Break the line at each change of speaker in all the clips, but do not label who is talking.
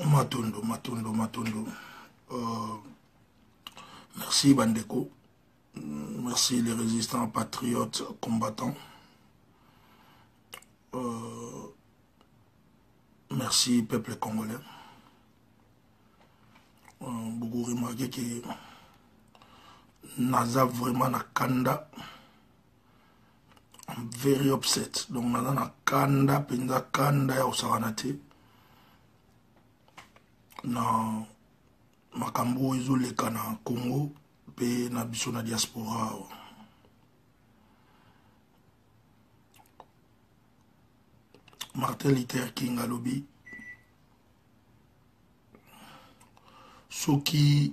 Matondo. Merci Bandeko. Merci les résistants, patriotes, combattants. Merci peuple congolais. Beaucoup remarqué que Naza vraiment na kanda. I'm very upset. Donc Naza na kanda, penza kanda ya usaranate. Na makambo ezoleka na Congo pe na biso na diaspora. Martin Luther King alobi soki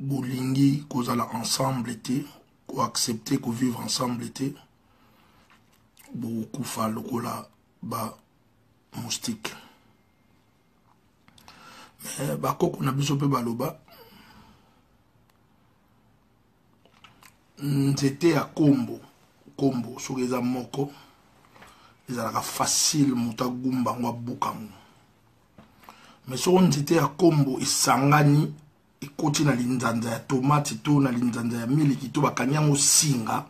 bolingi kozala ensemble te ko accepter ko vivre ensemble te bo kufa lokola ba moustique. Mais bakoko na biso pe baloba nzete ya kombo soki eza moko ezalaka facile muta gumba ngwa bukango. Mais soki nzete ya kombo esangani ekoti na linzanza ya tomate to na linzanza ya miliki to bakanyango singa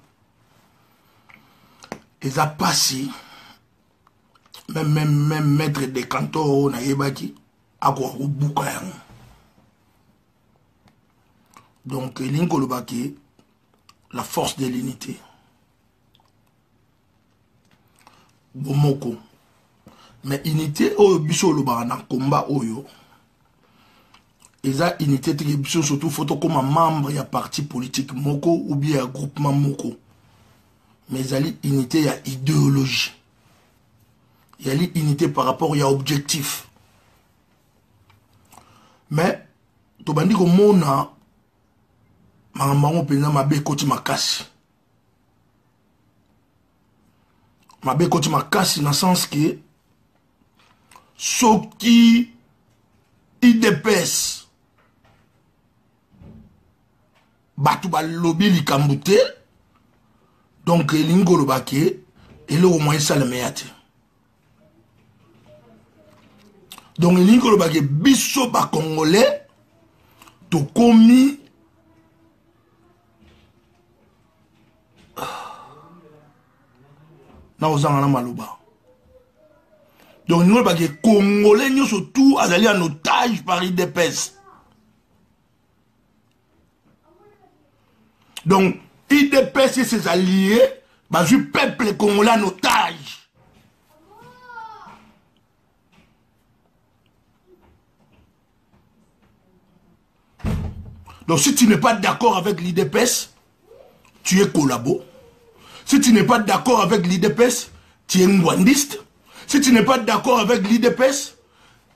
eza pasi même maître de canton na yebaki akwa kubuka yango. Donc elingo lobaki la force de l'unité. Bomoko. Mais unité oyo biso lobaka na combat oyo. Eza unité teke biso surtout photo comme membre ya parti politique moko ou bien ya groupement moko. Mais ezali unité ya idéologie. Yali unité par rapport ya objectif. Mais to bandi ko mona mamango penza mabe koti makasi. Mabe koti makasi na sens que soki IDPS batu ba lobby likambu te donc elingo lobake ele au moins salemeyate. Donc elingo lobake biso ba congolais to komi na ozanga maloba. Donc nous les Congolais nous surtout azali en otage par IDPS. Donc IDPS et ses alliés du peuple congolais en otage. Donc si tu n'es pas d'accord avec l'IDPS, tu es collabo. Si tu n'es pas d'accord avec l'IDPS, tu es ngwandiste. Si tu n'es pas d'accord avec l'IDPS,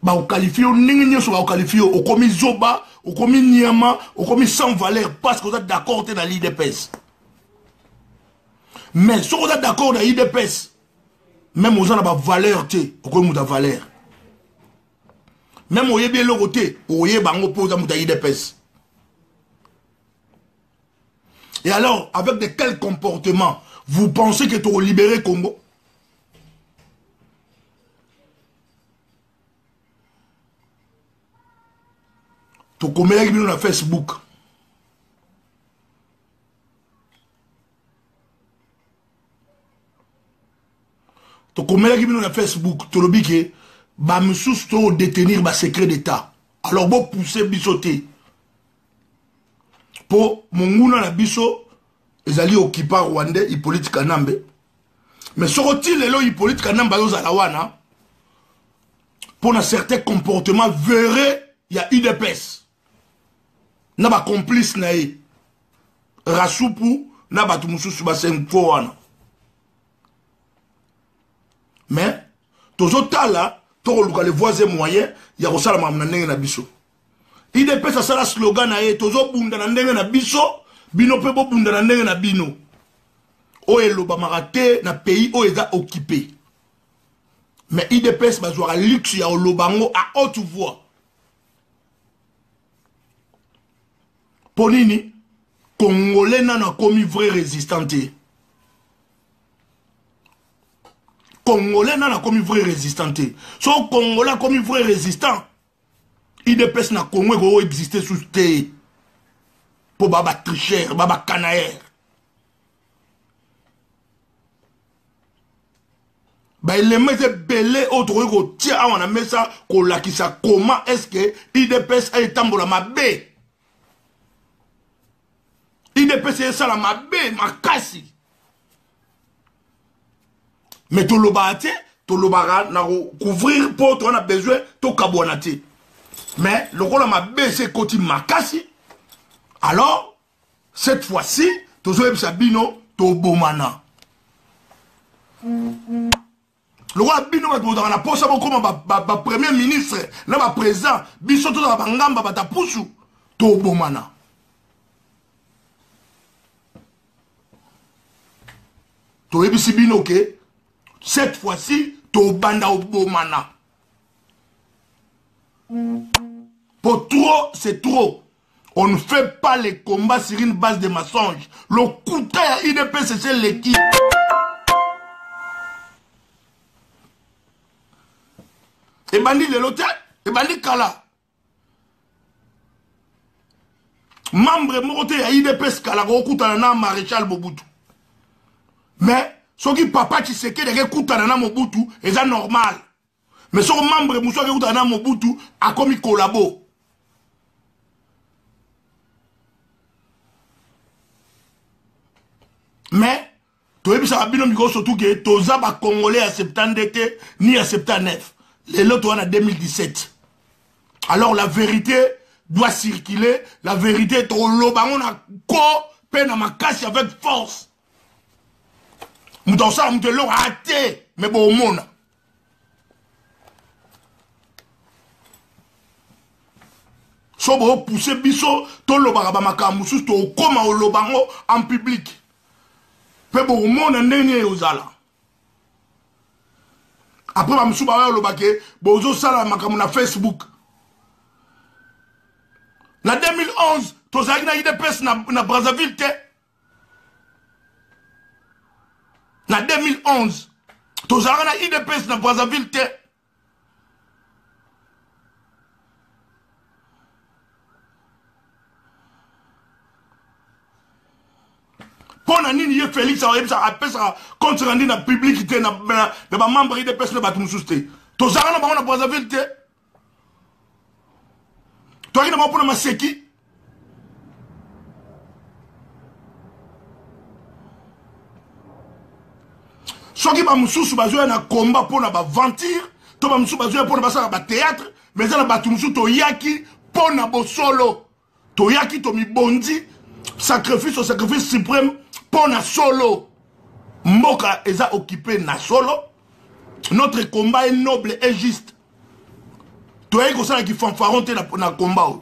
bah on qualifie on qualifie au commis zoba, au commis niama, au commis sans valeur parce que vous êtes d'accord dans l'IDPS. Mais si vous êtes d'accord dans l'IDPS, même aux gens n'a pas valeur té, au commis de valeur. Même au yé bien le côté, au yé bango pose à mouta l'IDPS. Et alors, avec de quels comportements vous pensez que tu vas libérer Congo? Tu connais qui sur Facebook. Tu connais qui sur Facebook. Tu le dis que bah monsieur tu détenir bah secret d'État. Alors bon pousser bisoter. Pour mon na biso ezali occupant rwandais Hippolyte Kanambe. Mais sorti lelo Hippolyte Kanambe yozala wana pour un certain comportement verré il y a UDPS. Na ba complice na ye. Rasupu na ba tumususu ba senfo wana. Mais tozo tala to luka les voies et moyens ya kosala mamna ndenge na biso. IDPS a sala slogan na ye tozo bunda na ndenge na biso bino pe bo bunda na ndenge na bino o eloba marate na pays o eza occupé. Mais IDPS bazwa luxe ya olobango à haute voix. Ponini Congolais n'a commis vrai résistanté. Congolais n'a commis vrai résistanté. So Congolais commis vrai résistant. IDPS na Congo ko exister sous terre pour baba tricheur baba canaire ba élément est belé autre ko tia on a mis ça ko lakisa comment est-ce que IDPS a tambola mabe IDPS est ça la mabe makasi mais tout le bâti tout le bara na couvrir pour on a besoin to kabonati mais le rôle m'a baissé côté makasi alors cette fois-ci tout ça sabino to bomana le roi bino va dans la poche comme ba premier ministre na ba président biso to ba ngamba ba tapusu to bomana to ebisi bino ke cette fois-ci to banda au bomana pour trop c'est trop. On ne fait pas les combats sur une base de mensonges. Le couteau à IDPS c'est l'équipe. Et bandit de l'hôtel, et bandit Kala. Membre moté à IDPS Kala, Rokoutanana Maréchal Mobutu. Mais, ce qui papa qui sait que les Rokoutanana Mobutu, c'est normal. Mais son membre Moussa Rokoutanana Mobutu a commis collabo. Mais, tu as surtout que tu as Congolais à 70 ni à 79. Les autres en 2017. Alors la vérité doit circuler. La vérité est au lobangon à ko peine à ma casse avec force. Mouton ça, mouton l'eau raté. Mais bon, au monde. So bo pousser biso, to lobanga makamoussous, to koma au lobango en public. Pe bo monde ndenge ozala. Après ba msuba wa lobake, bozo sala makamu na Facebook. Na 2011, tozaki na IDPS na Brazzaville te. Na 2011, tozaki na IDPS na Brazzaville te. Pona nini ye Félix a contre rendu na publicité na ba membre de personnes ba tumususte to zara na ba na Brazzaville te to ina ba pona maseki soki ba mususu bazo na combat pona ba ventir to ba mususu bazo pona ba ba théâtre mais na ba tumusu to yaki pona bo solo to yaki to mi bondi sacrifice au sacrifice suprême pour na solo. Mboka eza occupé na solo. Notre combat est noble et juste. Toi ko ça qui fanfaron te na combat.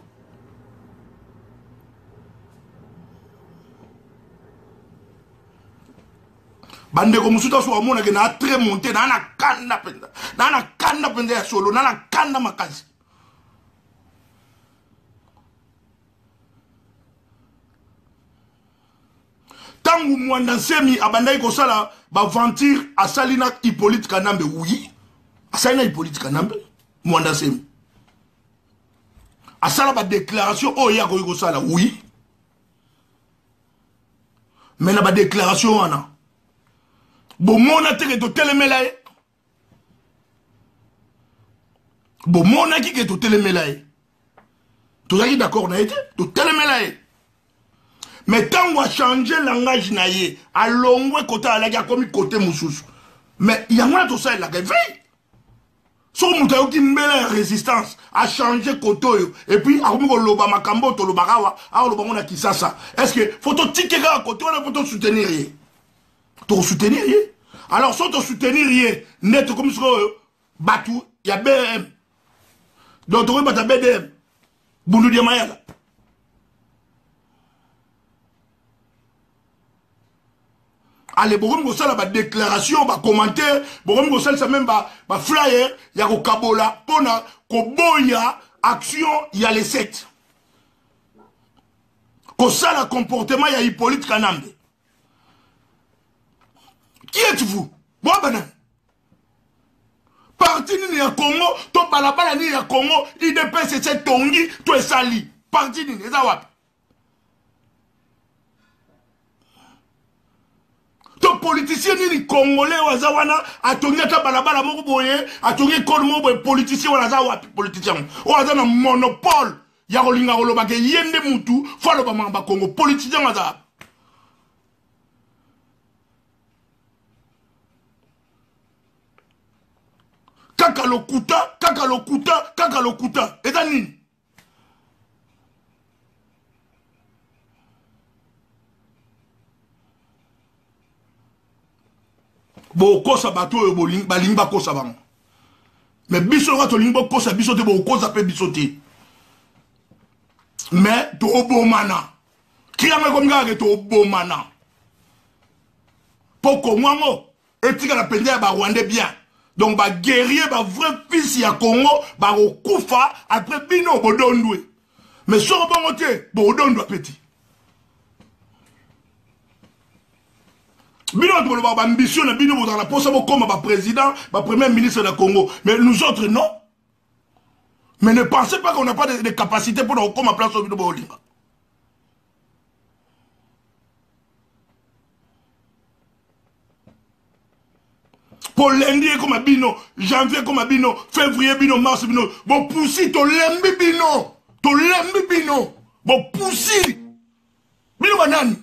Bande ko musuta so amona ke na très monté na kanda penda. Na kanda penda ya solo, na kanda makasi. Tangu mwanda semi abandai ko sala ba ventir a Salina Hippolyte Kanambe oui. A Salina Hippolyte Kanambe mwanda semi. A sala ba déclaration oh ya ko sala oui. Mais na ba déclaration wana. Bon mona teke to telemela e. Bon mona ki ke to telemela e. To zaki d'accord na été to telemela e. Mais tant qu'on a changé le langage, à l'ongwe côté à la comme côté moussous. Mais il y a moins de ça, il a réveillé. Son moutayo qui mêle résistance a changé côté. Et puis, à l'oba makambo, to l'obarawa, à l'oba on a qui ça. Est-ce que faut te tirer à côté, on a faut te soutenir. Te soutenir. Alors, sans te soutenir, net comme ça, batou, il y a BM. Donc, tu vas BDM. Boulou Diamayala. Allez, borom go sala ba déclaration, ba commentaire, borom go sala même ba flyer, ya ko kabola, pona ko boya action, il y a les 7. Ko sala comportement ya Hippolyte Kanambe. Qui êtes-vous? Bon banan. Parti nini ya Congo, to balabala nini ya Congo, IDPS c'est tongi, to esali. Parti nini, eza wapi. To politicien nini congolais wazawana, atongi ata balabala moko boye, atongi kol moko boye, politicien wana za wapi, politicien. Waza na monopole, ya kolinga kolobake yende mutu, falo ba mamba Congo, politicien waza wapi. Kaka lokuta, eza nini? Bo kosa bato yo balingi bakosa bango. Mais biso nga to lingi bakosa biso te bo kosa pe biso te. Mais to obomana. Kiyanga komga ke to obomana. Poko mwango etika la pende ya ba Rwandais bien. Donc ba guerrier ba vrai fils ya Congo ba okufa après bino bodondwe. Mais so bongo te bo odondwa petit. Bino tu ba ambition na bino dans la poste comme ba président, ba premier ministre de Congo. Mais nous autres non. Mais ne pensez pas qu'on n'a pas de capacité pour nous comme place au bino bolinga. Pour lundi comme bino, janvier comme bino, février bino, mars bino, bon poussi to lembi bino, bon poussi bino banani.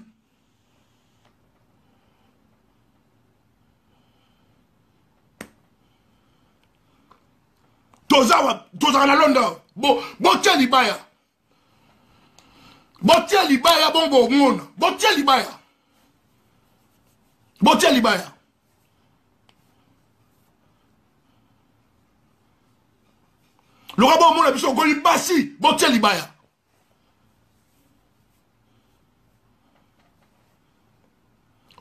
Toza na London, bon tia libaya bon mona, bon tia libaya. Le rabon mon biso goli basi, botia libaya.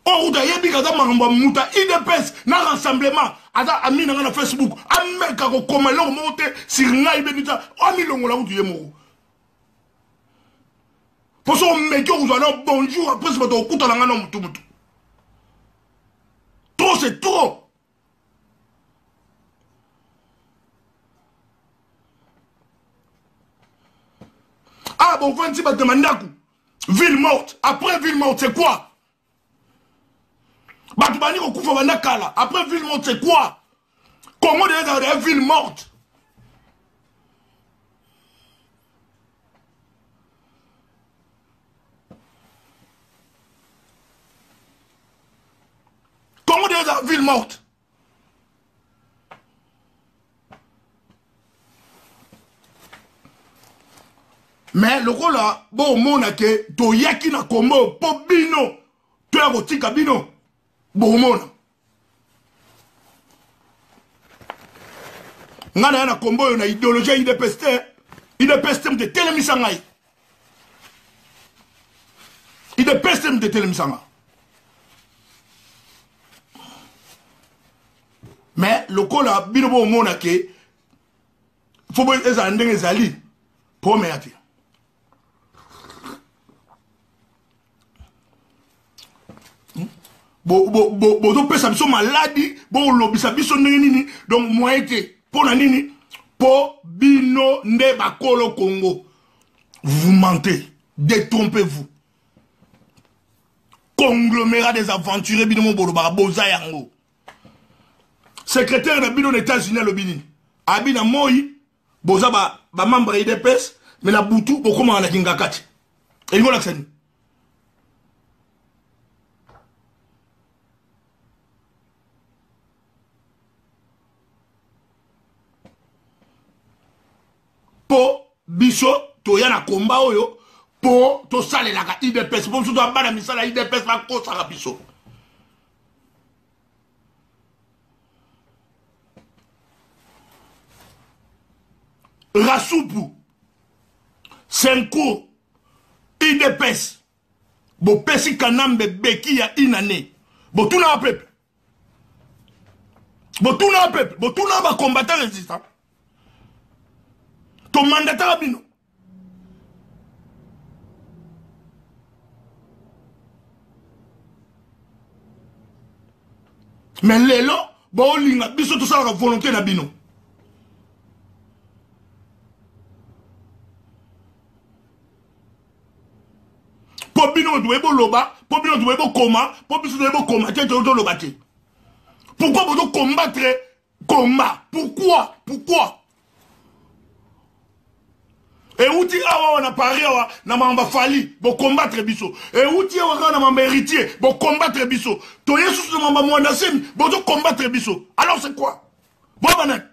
On route yebi kaza maramba muta IDPS na rassemblement ada amina na Facebook ameka ko komalo monte sur ngai benita amilongo la route yemo. Pour ça meki ko zana bonjour après ce bato okuta na ngana mutu. Trop c'est trop. Ah bon, Fanti va demander ville morte. Après ville morte, c'est quoi? Batubani au Koufa Vandakala. Après ville morte, c'est quoi? Comment dans une ville morte? Comment dans une ville morte? Mais le rôle là, bon, mon ake, to yaki na kombo, po bino, to ya rotika bino, bon, mon. Ngana na kombo, na idéologie, il est pesté de télémisangaï. Il est pesté de télémisanga. Mais le rôle là, bino, bon, mon ake, faut que les andeng les alliés, pour me ati. Bo pesa biso maladi bo lobisa biso nini donc moi été pour na nini po bino nde bakolo Congo. Vous mentez, détrompez-vous. Conglomérat des aventuriers bino mo boloba boza yango. Secrétaire de bino des États-Unis le Bini. Abina moi boza ba membre IDPS mais la butu bokoma na kingakati. Et ngola tsani. Po biso to ya na komba oyo po to sale la ka IDPS po so to abana misala IDPS ba ko sala biso Rasupu Senko IDPS bo pesi kanambe beki ya inane bo tuna peuple bo tuna ba combattant résistant ton mandataire bino. Mais lelo, bolinga biso to sala volonté na bino. Po bino doit bo loba, po bino doit bo koma, po bino doit bo koma, te to loba te. Pourquoi vous combattre combat? Pourquoi? Pourquoi? Et où tu as un appareil, na mamba fali, pour combattre biso. Et où tu as un mamba héritier, pour combattre biso. To yesus na mamba mwandasim, pour combattre biso. Alors c'est quoi? Bon banet.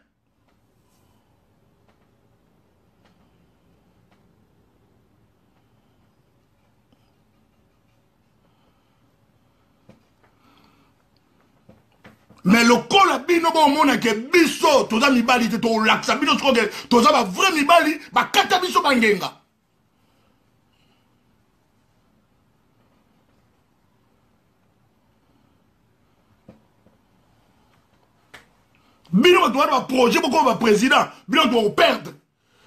Mais le col bino bon mona ke biso toza mibali te to laksa bino skoge toza ba vrai mibali ba kata biso bangenga. Bino doit avoir projet beaucoup ba président, bino doit perdre.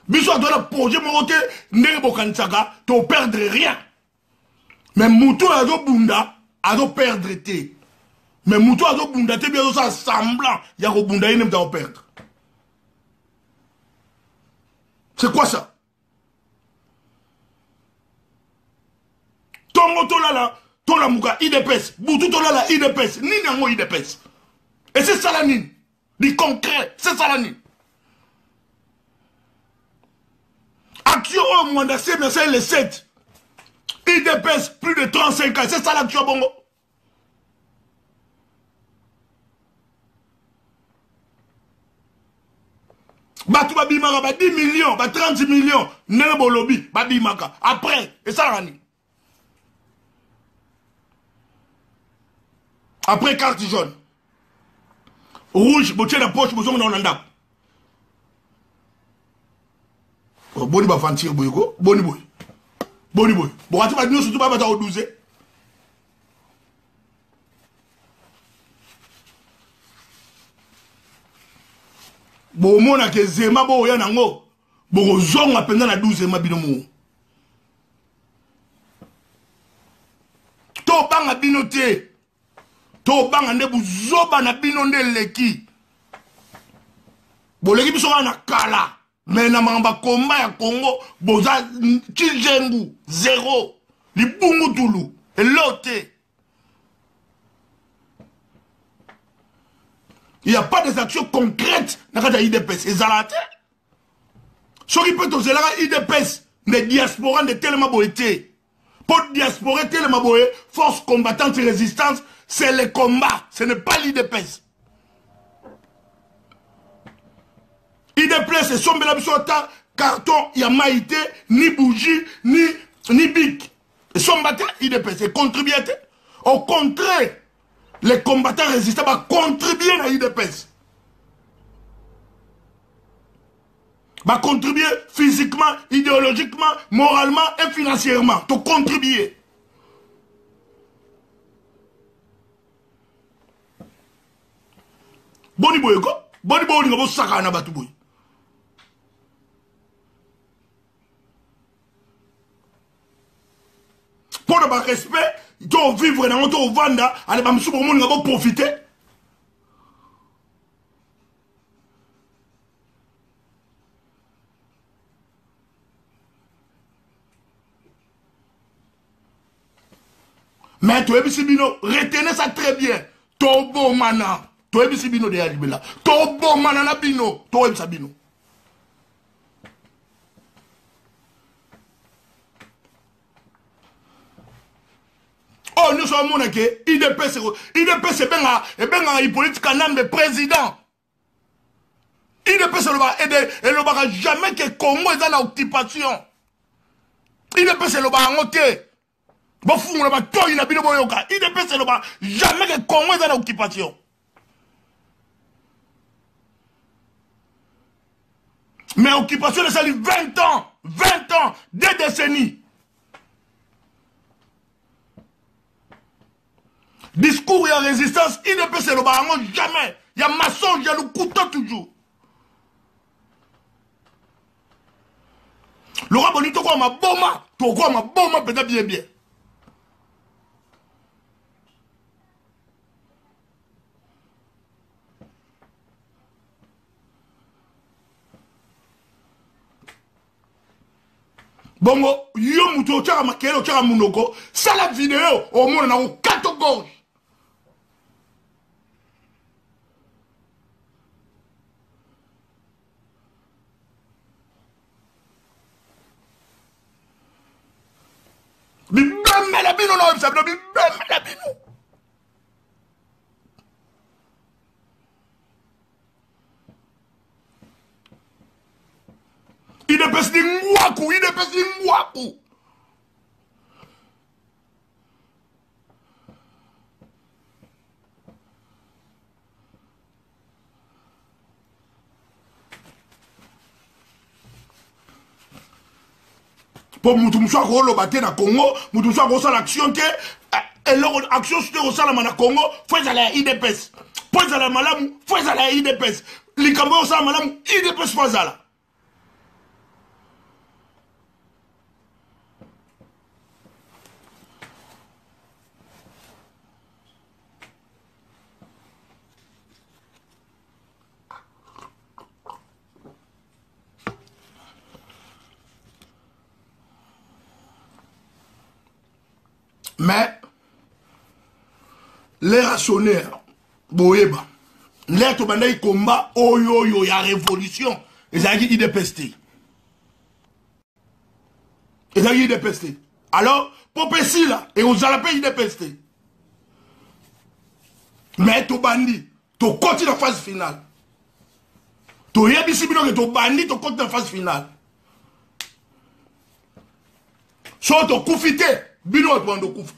Biso doit avoir projet mo te ndenge bokansaka to perdre rien. Mais mutu azo bunda azo perdre te. Mais Moutou a bunda te bien ça semblant il y a bunda il ne doit perdre. C'est quoi ça? Tongo tolala tola muka IDPS, Moutou tolala IDPS, ni nango IDPS. Et c'est ça la nine. Du concret, c'est ça la nine. Action au Mwanda c'est le 7. IDPS plus de 35 ans, c'est ça l'action bongo. Batu babimaka ba 10 millions, ba 30 millions, nebo lobby, babimaka. Après, et ça rani. Après carte jaune. Rouge, botier la poche, bozo on anda. Boni ba fantir boygo, boni boy. Boni boy. Bon, ati ba dino surtout ba bata o 12. Bo mona ke zema bo ya nango bo zonga penda na 12 ma bino mo to banga bino te to banga nde buzoba na bino nde leki bo leki biso na kala mais na mamba komba ya Congo boza chijengu zéro libungu tulu elote. Il n'y a pas des actions concrètes dans la IDPS. Et Zalate, ce qui peut être la IDPS, des diasporas de tellement beauté. Pour diaspora tellement beauté, force combattante et résistance, c'est le combat. Ce n'est pas l'IDPS. IDPS, c'est son belabisota, carton, il y a maïté, ni bougie, ni bic. Et son battant, IDPS, c'est contribué. Au contraire, les combattants résistants vont contribuer à l'IDPS. Vont contribuer physiquement, idéologiquement, moralement et financièrement. Pour contribuer. Boni boy ko? Boni boy ngo saka na batu boy. Pour le respect, tu dois vivre dans ton vanda, allez, bah, monsieur, on va profiter. Mais toi, Bino, retenez ça très bien. Tobo mana. Toi, Bino de Yalibela. Tobo mana na Bino. Toi, Bino. Oh, nous sommes mon IDPS, c'est bien Hippolyte Kanambe président. IDPS ne va jamais que Congo est dans l'occupation. IDPS ne va noter. Bon, fou, on va tout il a bien boyoka. IDPS ne va jamais que Congo est dans l'occupation. Mais occupation, ça dit 20 ans, 2 décennies. Discours et résistance, il ne peut se le barrer jamais. Il y a maçon, il y a le couteau toujours. Le roi Bonito, quoi, ma bomba, peut-être bien, bien. Bongo, yo muto chaka makelo chaka munoko, ça la vidéo, au monde na au quatre gorge. Bibem la bino na website, bibem la bino. Il est pes ngwaku, il est pes ngwaku. Pour mutumswa ko lo baté na Congo, mutumswa ko sa l'action que et leur action sur ça la Congo, faut aller IDPS. Faut aller malamu, faut aller IDPS. Likambo sa malamu, IDPS faut aller. Mais les rationnaires, boyeba, les tobandai combat, oyo, ya révolution, ils ont dit IDPST. Ils ont dit IDPST. Alors, pour Pessi là, et on a appelé IDPST. Mais to bandi, to continue la phase finale. To yebisi bino que to bandi, to continue la phase finale. So to koufite. Bino et Pando Koufa.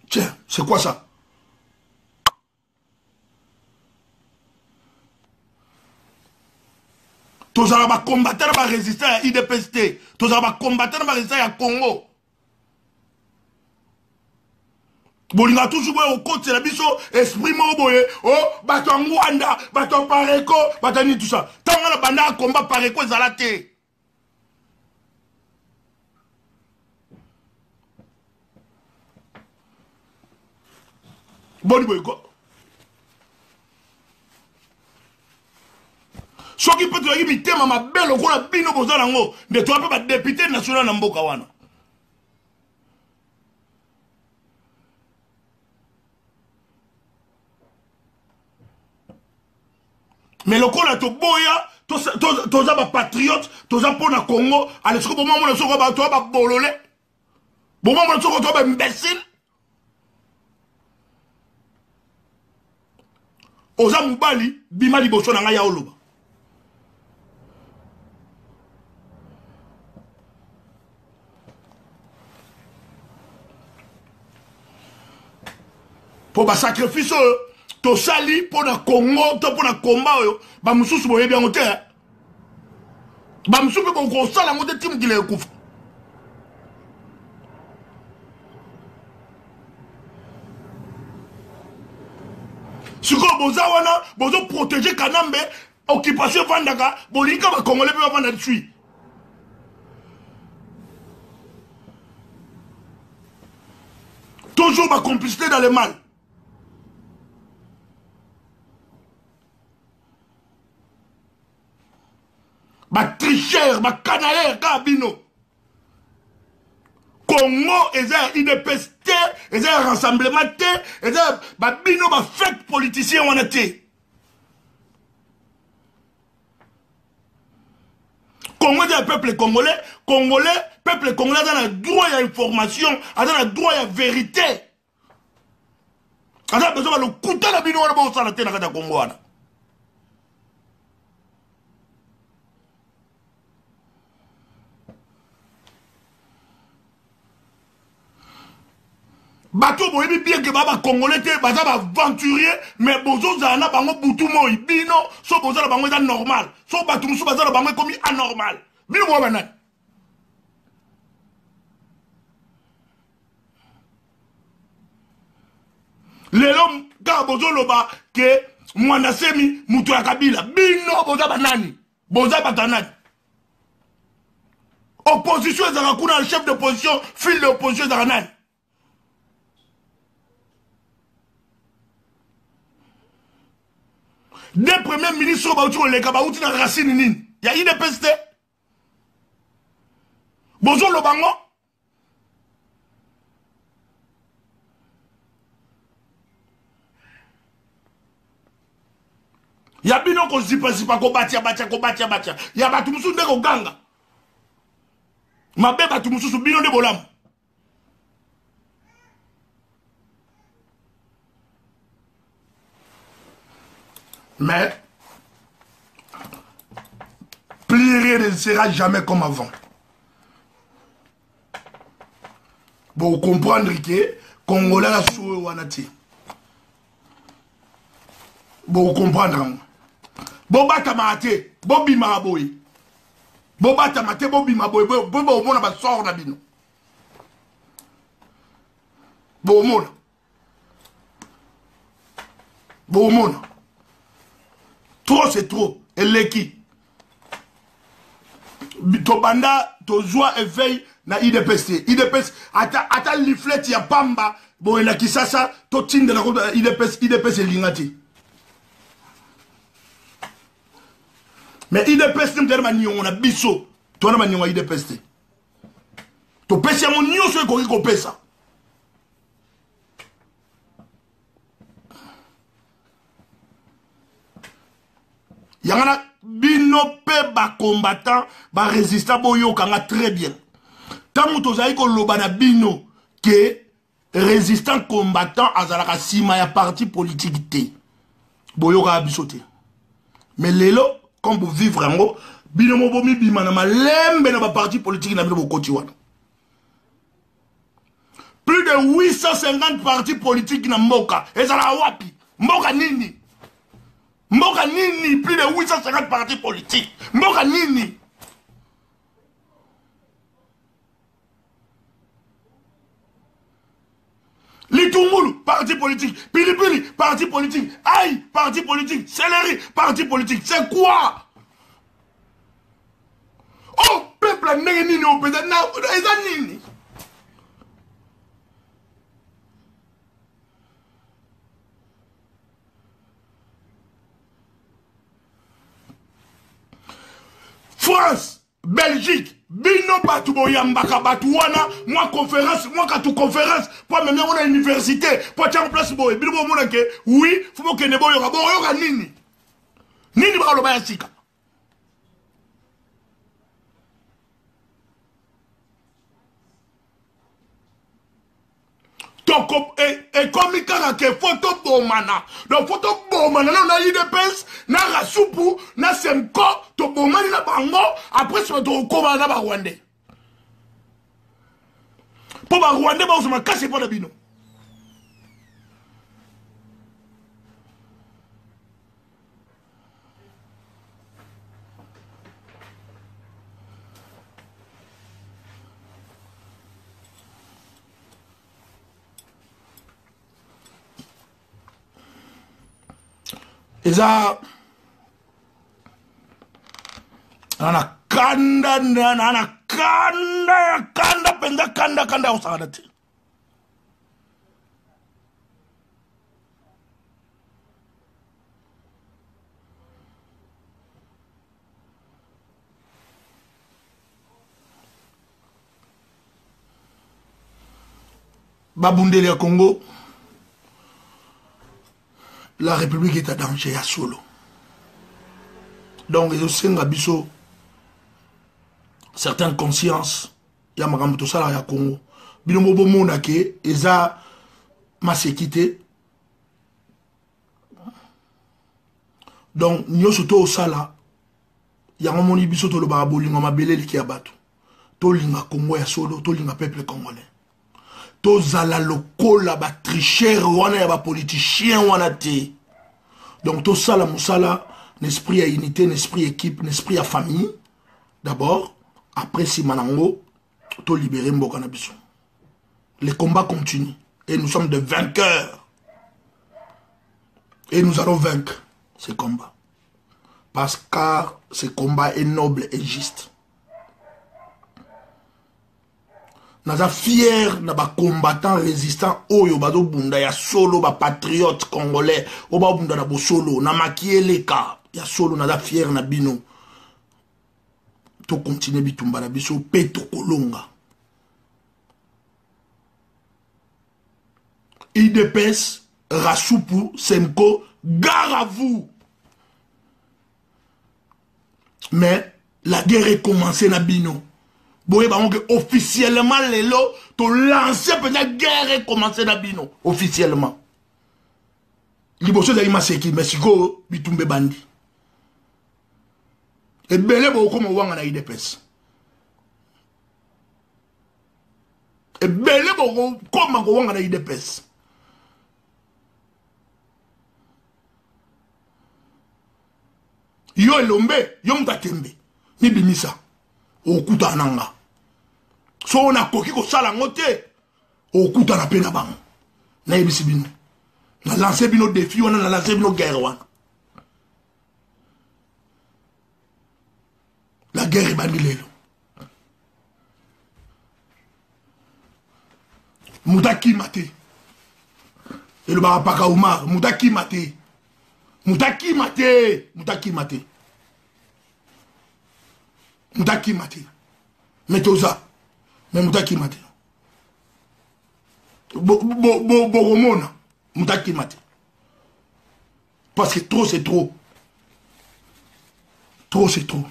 Tiens, c'est quoi ça? Tous les combattants qui résister à l'IDPST. Tous les combattants qui résister à Congo. Bolinga toujours au côté de la biso esprit moboye oh bato Rwanda bato Pareko bato ni tout ça tant la banda combat Pareko zalate boni boy ko soki peut to yimi tema mabelo ko la bino bozala ngo de toi pe ba député national na mboka wana. Mais le coup là, tu boya, tu as patriote, tu as pour le Congo, allez, ce que pour moi, tu as bololé. Pour moi, tu as imbécile. Oza Moubali, Bima Liboso na ngaya oloba. Pour le sacrifice, to sali pour le Congo, to pour le combat, ba mususu boye bien ote. Ba mususu ko ko sala ngote tim kile kufa. Siko boza wana, bozo protéger Kanambe, occupation Vandaka, bolika ba Congolais pe ba vanda dessus. Toujours ma complicité dans le mal. Ba tricheur, ba canailleur, kabino. Congo, ils ont IDPST, ils ont rassemblement, ils ont ba bino, ba fake politicien, on a été. Congo, c'est un peuple congolais, peuple congolais, a le droit à l'information, a le droit à la vérité. A besoin de le couteau, la bino, on a besoin de la Congo. Bateau boyebi bien que baba congolais te baza ba aventurier mais bozo zana bango butu moi bino so bozo la bango est normal so batu musu baza la bango comme anormal bino mo bana lelo ka bozo loba que mwana semi mutu ya kabila bino boza banani boza batanani opposition ezaka kuna le chef d'opposition fil de opposition ezaka nani. Deux premiers ministres bauti koleka bauti na racine nini. Ya IDPS te. Bozo lobango. Ya bino ko zipa ko batia. Ya batu musu nde ko ganga. Mabe batu musu bino de bolam. Mais plus rien ne sera jamais comme avant. Bon, comprendre que Congolais a soué wanati. Bon, comprendre. Bon, batamate, bon bimaraboy. Bon, batamate, bon bimaraboy. Bon, on a pas sort na bino. Bon, mon. Bon, mon. Trop, c'est trop. Et l'équipe. Tobanda, to joie éveil na IDPS. IDPS, ata liflet ya pamba, bon, na kisasa, to tinde na IDPS lingati. Mais IDPS, n'im terma ni on a biso, to na mani on IDPS. To pesi mon nyo so ko pesa. Yangana bino pe ba combattant ba résistant boyo kanga très bien. Tant tozali ko loba na bino que résistant combattant azalaka sima ya parti politique te. Boyo ka bisote. Mais lelo comme vous vivre ngo bino mo bomi bima na malembe na ba parti politique na bino bokoti wana. Plus de 850 partis politiques na mboka. Ezala wapi? Mboka nini? Mboka nini, plus de 850 partis politiques. Mboka nini. Litungulu, parti politique. Pilipili, parti politique. Aïe, parti politique. Céleri, parti politique. C'est quoi? Oh, peuple n'est nini au pédé. Non, nini. France, Belgique, bino batu boyambaka batu wana, moi conférence, moi katu conférence, pour même on a université, pour tiens en place boy, bino bo mona ke, oui, faut que ne boyoka nini. Nini ba lo ba sika. Et comme il a que photo bomana, donc photo bomana, on a eu des pinces, na rasupu, na semko, to bomani na bango, après c'est to koma na ba Rwandais. Pour ba Rwandais, ba on se m'a cassé pour la bino. Eza ana kanda penda kanda usagadati. Babundeli ya Congo, la République est à danger à solo. Donc, ils ont biso certaines consciences. Il y a un tout ça à Congo. Binomobo monake, ils ont ma sécurité. Donc, nous sommes au sala. Il y a un moni biso to le baraboli, on m'a belé qui abattu. To linga Congo ya solo, to linga peuple congolais. To zala lokola ba tricheur wana ya ba politicien wana te. Donc to sala musala, l'esprit à unité, l'esprit équipe, l'esprit à famille. D'abord, après si manango, to libérer mboka na biso. Les combats continuent et nous sommes des vainqueurs. Et nous allons vaincre ces combats. Parce que ce combat est noble et juste. naza fier na ba combattant résistant oyo bazo bunda ya solo ba patriote congolais o ba bunda na bo solo na makieleka ya solo naza fier na bino to continuer bitumba na biso pe to kolonga IDPS Rassoupou Semko gare à vous mais la guerre est commencée na bino. Boye ba que officiellement lelo to lancer peut-être guerre est commencée na bino officiellement. Liboso za imaseki Mexico bitumbe bandi. Et belé bo comme wanga na IDPS. Et belé bo comme wanga na IDPS. Yo elombe, yo mutatembe. Ni bimisa. Okuta nanga. So on a koki ko sala ngote. Okuta na pena bang. Na ebisi bino. Na lancer bino défi, on a lancé bino guerre wana. La guerre est bandilelo. Moutaki mate. Et le barapaka Oumar, Moutaki mate. Moutaki mate. Moutaki mate. Moutaki mate. Metoza. Mais Moutaki mate. Boromona. Moutaki mate. Parce que trop c'est trop. Trop c'est trop.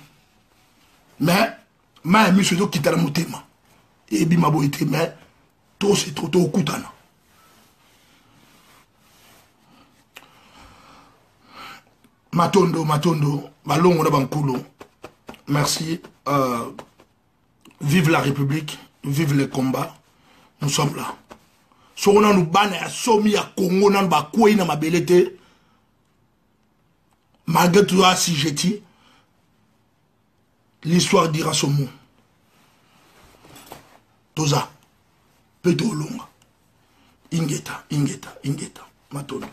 Mais, ma monsieur do kitala mutema. Et bima boite mais trop c'est trop to kutana. Matondo, balongo na bankulo. Merci. Vive la République, vive les combats. Nous sommes là. Si on a nous banne à Somi à Congo, on a quoi na mabelete. Malgré tout ça, si j'étais, l'histoire dira son mot. Toza, Petro Longa. Ingeta, Matondo.